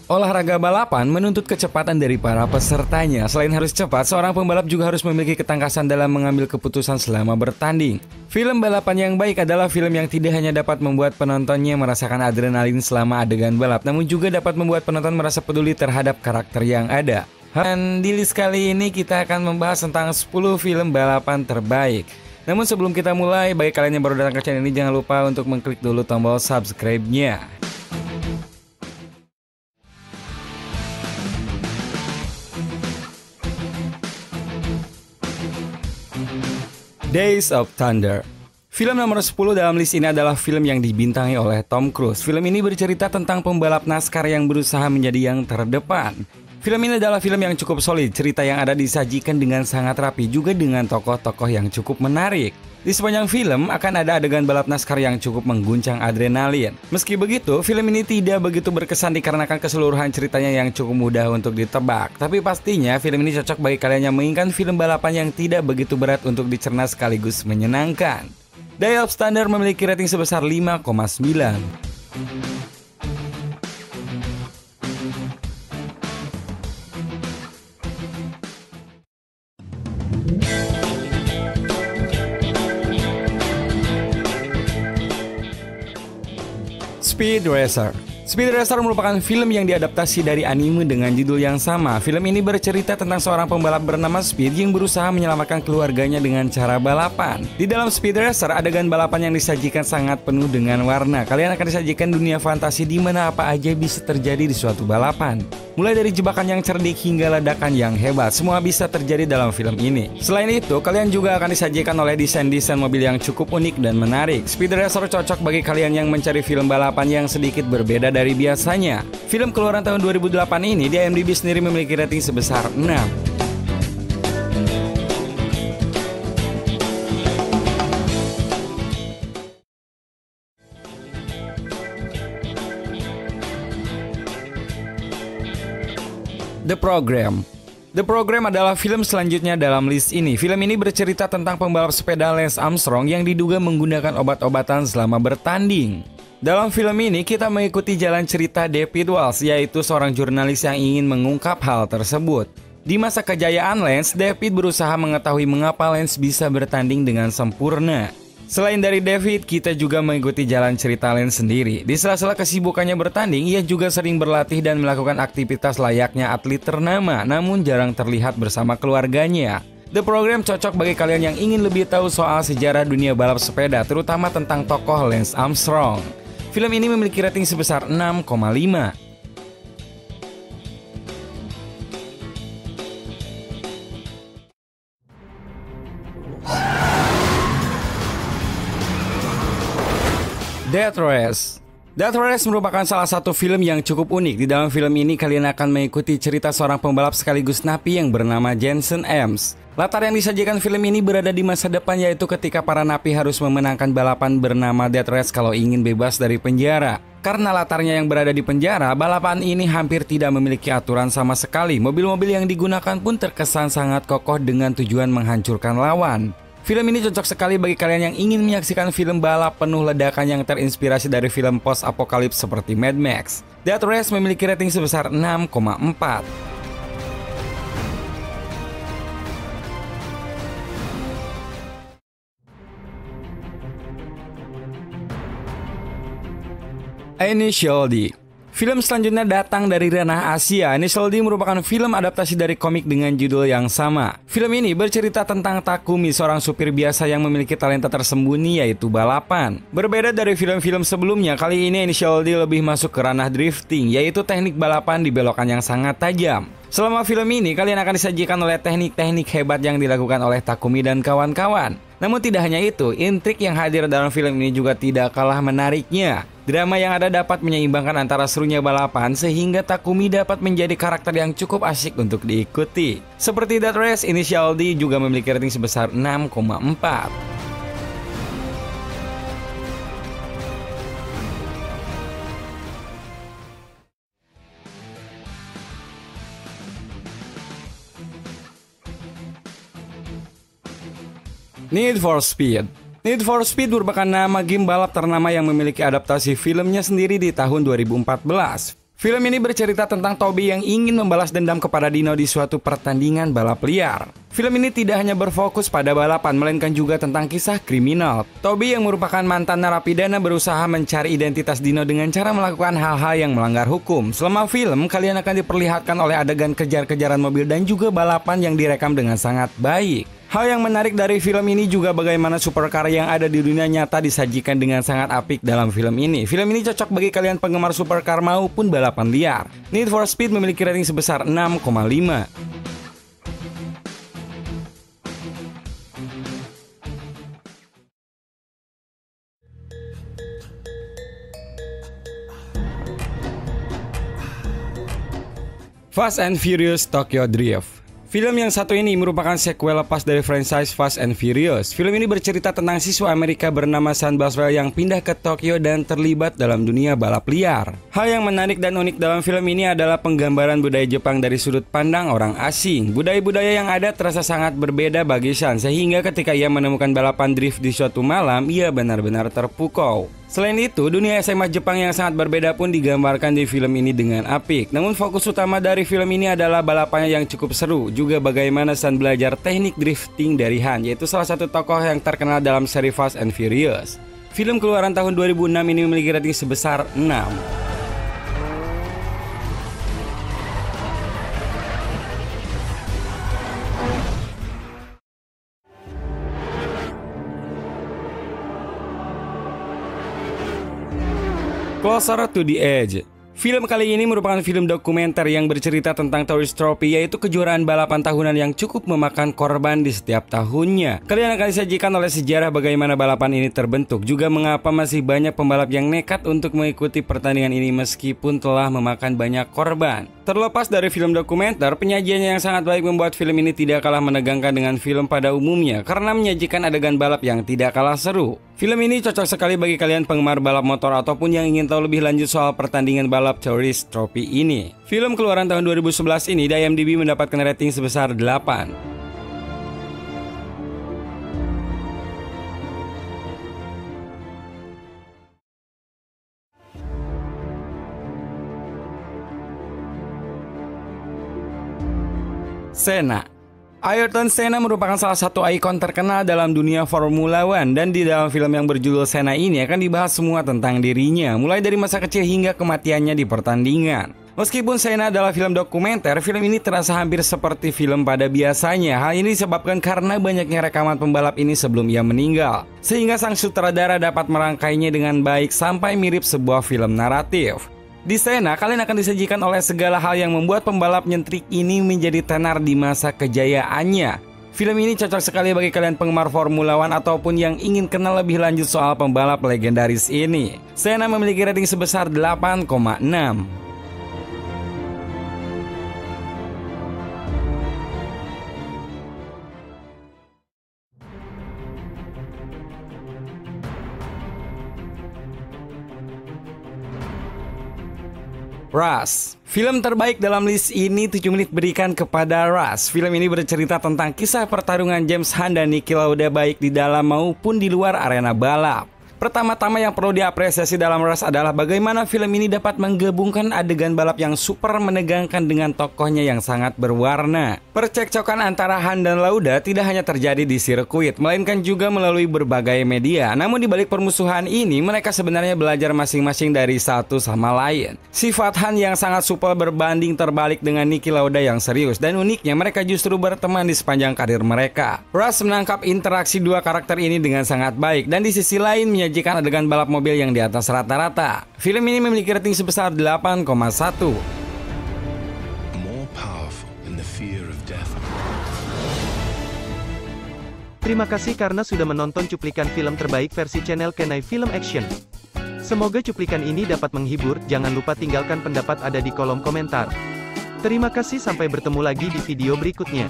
Olahraga balapan menuntut kecepatan dari para pesertanya. Selain harus cepat, seorang pembalap juga harus memiliki ketangkasan dalam mengambil keputusan selama bertanding. Film balapan yang baik adalah film yang tidak hanya dapat membuat penontonnya merasakan adrenalin selama adegan balap, namun juga dapat membuat penonton merasa peduli terhadap karakter yang ada. Dan di list kali ini kita akan membahas tentang 10 film balapan terbaik. Namun sebelum kita mulai, bagi kalian yang baru datang ke channel ini, jangan lupa untuk mengklik dulu tombol subscribe-nya. Days of Thunder. Film nomor 10 dalam list ini adalah film yang dibintangi oleh Tom Cruise. Film ini bercerita tentang pembalap NASCAR yang berusaha menjadi yang terdepan. Film ini adalah film yang cukup solid, cerita yang ada disajikan dengan sangat rapi, juga dengan tokoh-tokoh yang cukup menarik. Di sepanjang film akan ada adegan balap NASCAR yang cukup mengguncang adrenalin. Meski begitu, film ini tidak begitu berkesan dikarenakan keseluruhan ceritanya yang cukup mudah untuk ditebak. Tapi pastinya film ini cocok bagi kalian yang menginginkan film balapan yang tidak begitu berat untuk dicerna sekaligus menyenangkan. Days of Thunder memiliki rating sebesar 5,9. Speed Racer. Speed Racer merupakan film yang diadaptasi dari anime dengan judul yang sama. Film ini bercerita tentang seorang pembalap bernama Speed yang berusaha menyelamatkan keluarganya dengan cara balapan. Di dalam Speed Racer, adegan balapan yang disajikan sangat penuh dengan warna. Kalian akan disajikan dunia fantasi di mana apa aja bisa terjadi di suatu balapan. Mulai dari jebakan yang cerdik hingga ledakan yang hebat, semua bisa terjadi dalam film ini. Selain itu, kalian juga akan disajikan oleh desain-desain mobil yang cukup unik dan menarik. Speed Racer cocok bagi kalian yang mencari film balapan yang sedikit berbeda dari biasanya. Film keluaran tahun 2008 ini di IMDb sendiri memiliki rating sebesar 6. The Program. The Program adalah film selanjutnya dalam list ini. Film ini bercerita tentang pembalap sepeda Lance Armstrong yang diduga menggunakan obat-obatan selama bertanding. Dalam film ini kita mengikuti jalan cerita David Walsh, yaitu seorang jurnalis yang ingin mengungkap hal tersebut. Di masa kejayaan Lance, David berusaha mengetahui mengapa Lance bisa bertanding dengan sempurna. Selain dari David, kita juga mengikuti jalan cerita Lance sendiri. Di sela-sela kesibukannya bertanding, ia juga sering berlatih dan melakukan aktivitas layaknya atlet ternama, namun jarang terlihat bersama keluarganya. The Program cocok bagi kalian yang ingin lebih tahu soal sejarah dunia balap sepeda, terutama tentang tokoh Lance Armstrong. Film ini memiliki rating sebesar 6,5. Death Race. Death Race merupakan salah satu film yang cukup unik. Di dalam film ini kalian akan mengikuti cerita seorang pembalap sekaligus napi yang bernama Jensen Ames. Latar yang disajikan film ini berada di masa depan, yaitu ketika para napi harus memenangkan balapan bernama Death Race kalau ingin bebas dari penjara. Karena latarnya yang berada di penjara, balapan ini hampir tidak memiliki aturan sama sekali. Mobil-mobil yang digunakan pun terkesan sangat kokoh dengan tujuan menghancurkan lawan. Film ini cocok sekali bagi kalian yang ingin menyaksikan film balap penuh ledakan yang terinspirasi dari film post-apokalips seperti Mad Max. Death Race memiliki rating sebesar 6,4. Initial D. Film selanjutnya datang dari ranah Asia. Initial D merupakan film adaptasi dari komik dengan judul yang sama. Film ini bercerita tentang Takumi, seorang supir biasa yang memiliki talenta tersembunyi yaitu balapan. Berbeda dari film-film sebelumnya, kali ini Initial D lebih masuk ke ranah drifting, yaitu teknik balapan di belokan yang sangat tajam. Selama film ini, kalian akan disajikan oleh teknik-teknik hebat yang dilakukan oleh Takumi dan kawan-kawan. Namun tidak hanya itu, intrik yang hadir dalam film ini juga tidak kalah menariknya. Drama yang ada dapat menyeimbangkan antara serunya balapan sehingga Takumi dapat menjadi karakter yang cukup asyik untuk diikuti. Seperti Death Race, Initial D juga memiliki rating sebesar 6,4. Need for Speed. Need for Speed merupakan nama game balap ternama yang memiliki adaptasi filmnya sendiri di tahun 2014. Film ini bercerita tentang Toby yang ingin membalas dendam kepada Dino di suatu pertandingan balap liar. Film ini tidak hanya berfokus pada balapan, melainkan juga tentang kisah kriminal. Toby yang merupakan mantan narapidana berusaha mencari identitas Dino dengan cara melakukan hal-hal yang melanggar hukum. Selama film, kalian akan diperlihatkan oleh adegan kejar-kejaran mobil dan juga balapan yang direkam dengan sangat baik. Hal yang menarik dari film ini juga bagaimana supercar yang ada di dunia nyata disajikan dengan sangat apik dalam film ini. Film ini cocok bagi kalian penggemar supercar maupun balapan liar. Need for Speed memiliki rating sebesar 6,5. Fast and Furious Tokyo Drift. Film yang satu ini merupakan sequel lepas dari franchise Fast and Furious. Film ini bercerita tentang siswa Amerika bernama Sam Boswell yang pindah ke Tokyo dan terlibat dalam dunia balap liar. Hal yang menarik dan unik dalam film ini adalah penggambaran budaya Jepang dari sudut pandang orang asing. Budaya-budaya yang ada terasa sangat berbeda bagi Sam, sehingga ketika ia menemukan balapan drift di suatu malam, ia benar-benar terpukau. Selain itu, dunia SMA Jepang yang sangat berbeda pun digambarkan di film ini dengan apik. Namun fokus utama dari film ini adalah balapannya yang cukup seru, juga bagaimana San belajar teknik drifting dari Han, yaitu salah satu tokoh yang terkenal dalam seri Fast and Furious. Film keluaran tahun 2006 ini memiliki rating sebesar 6. Closer to the Edge. Film kali ini merupakan film dokumenter yang bercerita tentang Tourist Trophy, yaitu kejuaraan balapan tahunan yang cukup memakan korban di setiap tahunnya. Kalian akan disajikan oleh sejarah bagaimana balapan ini terbentuk, juga mengapa masih banyak pembalap yang nekat untuk mengikuti pertandingan ini meskipun telah memakan banyak korban. Terlepas dari film dokumenter, penyajiannya yang sangat baik membuat film ini tidak kalah menegangkan dengan film pada umumnya karena menyajikan adegan balap yang tidak kalah seru. Film ini cocok sekali bagi kalian penggemar balap motor ataupun yang ingin tahu lebih lanjut soal pertandingan balap Tourist Trophy ini. Film keluaran tahun 2011 ini di IMDb mendapatkan rating sebesar 8. Senna. Ayrton Senna merupakan salah satu ikon terkenal dalam dunia Formula One, dan di dalam film yang berjudul Senna ini akan dibahas semua tentang dirinya, mulai dari masa kecil hingga kematiannya di pertandingan. Meskipun Senna adalah film dokumenter, film ini terasa hampir seperti film pada biasanya. Hal ini disebabkan karena banyaknya rekaman pembalap ini sebelum ia meninggal, sehingga sang sutradara dapat merangkainya dengan baik sampai mirip sebuah film naratif. Di Senna, kalian akan disajikan oleh segala hal yang membuat pembalap nyentrik ini menjadi tenar di masa kejayaannya. Film ini cocok sekali bagi kalian penggemar Formula One ataupun yang ingin kenal lebih lanjut soal pembalap legendaris ini. Senna memiliki rating sebesar 8,6. Rush. Film terbaik dalam list ini 7 menit berikan kepada Rush. Film ini bercerita tentang kisah pertarungan James Hunt dan Niki Lauda baik di dalam maupun di luar arena balap. Pertama-tama yang perlu diapresiasi dalam Rush adalah bagaimana film ini dapat menggabungkan adegan balap yang super menegangkan dengan tokohnya yang sangat berwarna. Percekcokan antara Han dan Lauda tidak hanya terjadi di sirkuit, melainkan juga melalui berbagai media. Namun di balik permusuhan ini, mereka sebenarnya belajar masing-masing dari satu sama lain. Sifat Han yang sangat supel berbanding terbalik dengan Niki Lauda yang serius, dan uniknya mereka justru berteman di sepanjang karir mereka. Rush menangkap interaksi dua karakter ini dengan sangat baik, dan di sisi lain menyajikan adegan balap mobil yang di atas rata-rata. Film ini memiliki rating sebesar 8,1. Terima kasih karena sudah menonton cuplikan film terbaik versi channel Kenai Film Action. Semoga cuplikan ini dapat menghibur. Jangan lupa tinggalkan pendapat ada di kolom komentar. Terima kasih, sampai bertemu lagi di video berikutnya.